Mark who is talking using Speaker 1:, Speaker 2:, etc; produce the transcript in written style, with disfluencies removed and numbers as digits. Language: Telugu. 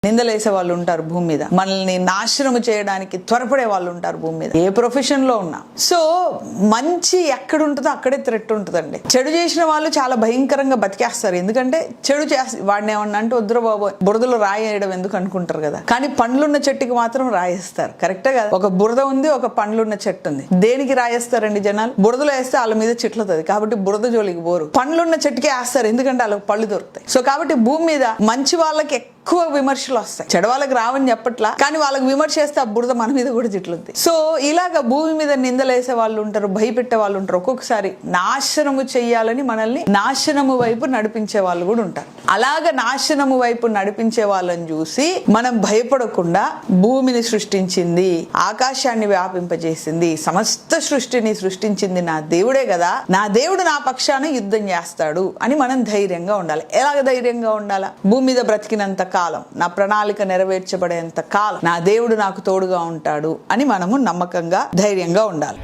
Speaker 1: నిందలేసే వాళ్ళు ఉంటారు భూమి మీద, మనల్ని నాశనం చేయడానికి త్వరపడే వాళ్ళు ఉంటారు భూమి మీద, ఏ ప్రొఫెషన్ లో ఉన్నా. సో మంచి ఎక్కడ ఉంటుందో అక్కడే థ్రెట్ ఉంటుందండి. చెడు చేసిన వాళ్ళు చాలా భయంకరంగా బతికేస్తారు, ఎందుకంటే చెడు చేస్తే వాడిని ఏమన్నా అంటే వద్దురా బాబు బురదలో రాయేయడం ఎందుకు అనుకుంటారు కదా, కానీ పండ్లున్న చెట్టుకి మాత్రం రాయేస్తారు. కరెక్టే కదా, ఒక బురద ఉంది, ఒక పండ్లున్న చెట్టు ఉంది, దేనికి రాయేస్తారండి జనాలు? బురదలో వేస్తే వాళ్ళ మీద చెట్లుతుంది కాబట్టి బురద జోలికి పోరు, పండ్లున్న చెట్టుకే వేస్తారు ఎందుకంటే వాళ్ళకి పళ్ళు దొరుకుతాయి. సో కాబట్టి భూమి మీద మంచి వాళ్ళకి ఎక్కువ విమర్శలు వస్తాయి, చెడు వాళ్ళకి రావని చెప్పట్లా, కానీ వాళ్ళకి విమర్శ చేస్తే ఆ బురద మన మీద కూడా తిట్లుద్ది. సో ఇలాగ భూమి మీద నిందలేసే వాళ్ళు ఉంటారు, భయపెట్టే వాళ్ళు ఉంటారు, ఒక్కొక్కసారి నాశనము చెయ్యాలని మనల్ని నాశనము వైపు నడిపించే వాళ్ళు కూడా ఉంటారు. అలాగ నాశనము వైపు నడిపించే వాళ్ళని చూసి మనం భయపడకుండా భూమిని సృష్టించింది, ఆకాశాన్ని వ్యాపింపజేసింది, సమస్త సృష్టిని సృష్టించింది నా దేవుడే కదా, నా దేవుడు నా పక్షాన యుద్ధం చేస్తాడు అని మనం ధైర్యంగా ఉండాలి. ఎలాగ ధైర్యంగా ఉండాలా? భూమి మీద బ్రతికినంత కాలం, నా ప్రణాళిక నెరవేర్చబడేంత కాలం నా దేవుడు నాకు తోడుగా ఉంటాడు అని మనము నమ్మకంగా ధైర్యంగా ఉండాలి.